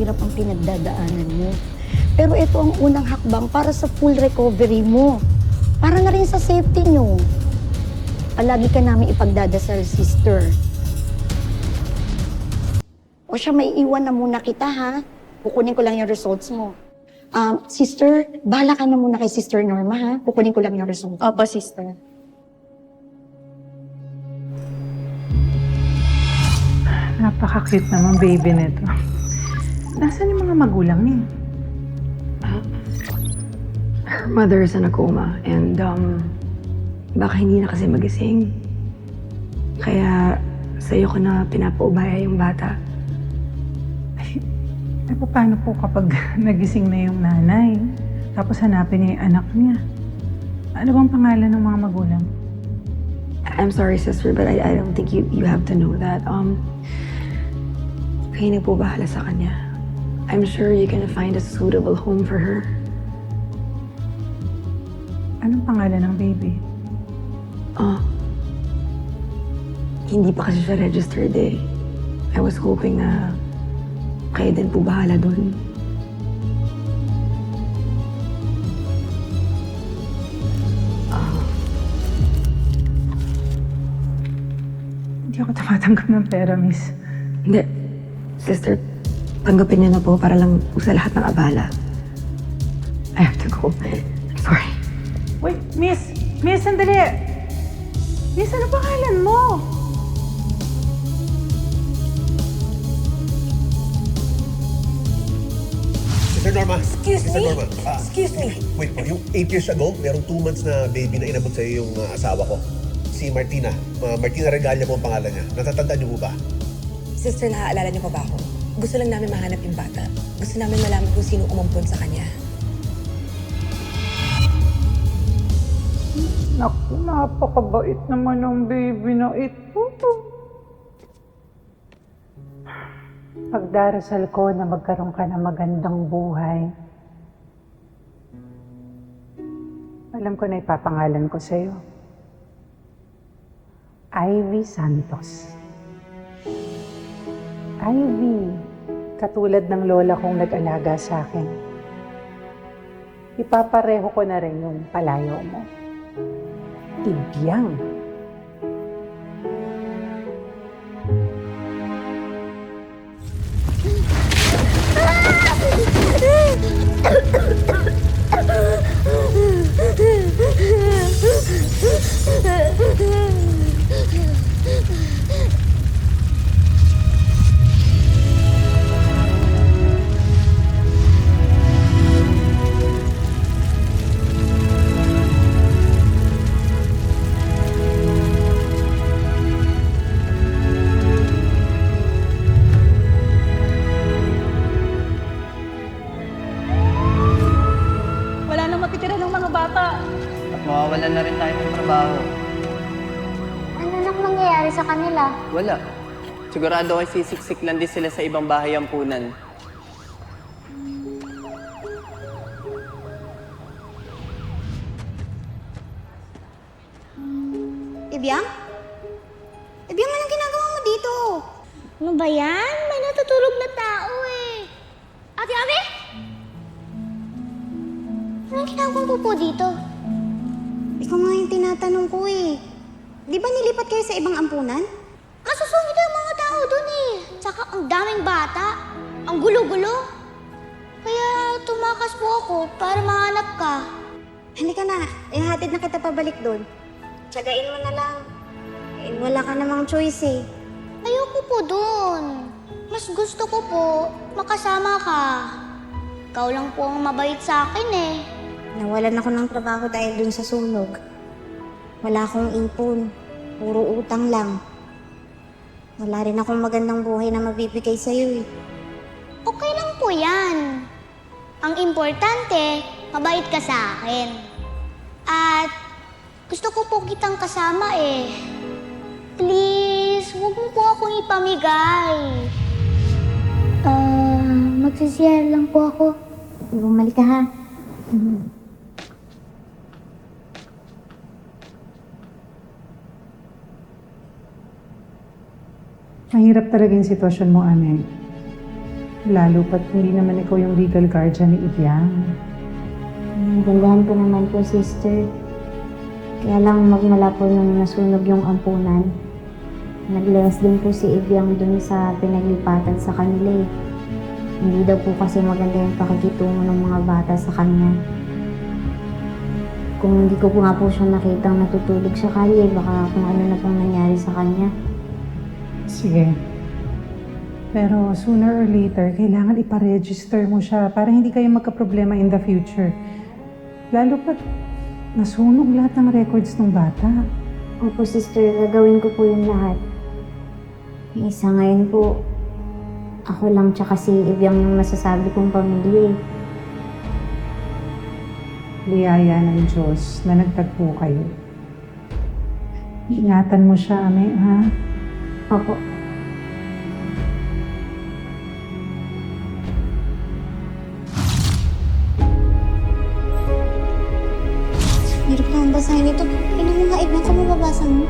hirap ang pinagdadaanan mo. Pero ito ang unang hakbang para sa full recovery mo. Para na rin sa safety nyo. Palagi ka namin ipagdadasal, sister. O siya, may iwan na muna kita, ha? Kukunin ko lang yung results mo. Sister, bahala ka na muna kay Sister Norma, ha? Kukunin ko lang yung results. Opo, sister. Napaka-cute naman baby nito. Nasaan yung mga magulang niya? Mother is in a coma and baka hindi na kasi magising. Kaya sa'yo ko na pinapaubaya yung bata. Eh, paano po kapag nagising na yung nanay? Tapos hanapin niya yung anak niya. Ano bang pangalan ng mga magulang? I'm sorry, sister, but I don't think you have to know that. Kayo na po bahala sa kanya. I'm sure you can find a suitable home for her. Anong pangalan ng baby? Hindi pa kasi siya registered eh. I was hoping na kayo din po bahala dun. Hindi ako tumatanggap ng pera, miss. Hindi. Sister, tanggapin niyo na po para lang po sa lahat ng abala. I have to go. I'm sorry. Wait, miss! Miss, sandali! Miss, ano pangalan mo? Sister Norma. Excuse Sister me? Norma. Excuse me. Wait po, yung 8 years ago, merong 2 months na baby na inabot sa'yo yung asawa ko. Si Martina. Martina Regalia po ang pangalan niya. Natatandaan niyo po ba? Sister, naaalala niyo pa ba ako? Gusto lang namin mahanap yung bata. Gusto namin malaman kung sino umampun sa kanya. Naku, napakabait naman ng baby na ito. Pagdarasal ko na magkaroon ka ng magandang buhay. Alam ko na ipapangalan ko sa'yo. Ivy Santos. Ivy, katulad ng lola kong nag-alaga sa akin. Ipapareho ko na rin yung palayo mo. Tibyang. Wala nang matitira ng mga bata. At mawawalan na rin tayo ng trabaho. Ano nang mangyayari sa kanila? Wala. Sigurado ay sisiksik lang din sila sa ibang bahay ampunan. Ibiang? Ibiang, anong ginagawa mo dito? Ano ba yan? May natutulog na tao eh. Ate Ate? Anong ginagawa mo po dito? Ikaw nga yung tinatanong ko eh. Di ba nilipat kayo sa ibang ampunan? Kasusungit ang mga tao dun eh. Tsaka ang daming bata. Ang gulo-gulo. Kaya tumakas po ako para mahanap ka. Halika na, ihatid na kita pabalik doon. Tsagain mo na lang. Eh, wala ka namang choice eh. Ayoko po dun. Mas gusto ko po makasama ka. Ikaw lang po ang mabait sa akin eh. Nawalan ako ng trabaho dahil dun sa sunog. Wala akong ipon. Puro utang lang. Wala rin akong magandang buhay na mabibigay sa'yo eh. Okay lang po yan. Ang importante, mabait ka sa akin. At gusto ko po kitang kasama eh. Please, huwag mo po akong ipamigay. Magsisiyar lang po ako. Bumalik ka ha. Mahirap talaga yung sitwasyon mo, Ame. Lalo pat hindi naman ikaw yung legal guardian ni Ivyang. Gandahan ko naman po, sister. Kaya lang magmula po nung nasunog yung ampunan, nag-lens din po si Ivyang dun sa pinaglipatan sa kanila eh. Hindi daw po kasi maganda yung pakikitungo ng mga bata sa kanya. Kung hindi ko po nga po siya nakitang natutulog sa kalye, baka kung ano na pong nangyari sa kanya. Sige. Pero sooner or later, kailangan iparegister mo siya para hindi kayo magka-problema in the future. Lalo pat nasunog lahat ng records ng bata. Opo, sister, gagawin ko po yung lahat. Isa ngayon po, ako lang tsaka si Ivyang yung masasabi kong pamilya eh. Biyaya ng Diyos na nagtagpo kayo. Ingatan mo siya, Ame, ha? Opo. Hirap lang basahin ito. Ina mo nga, Ivyang, kung mababasa mo.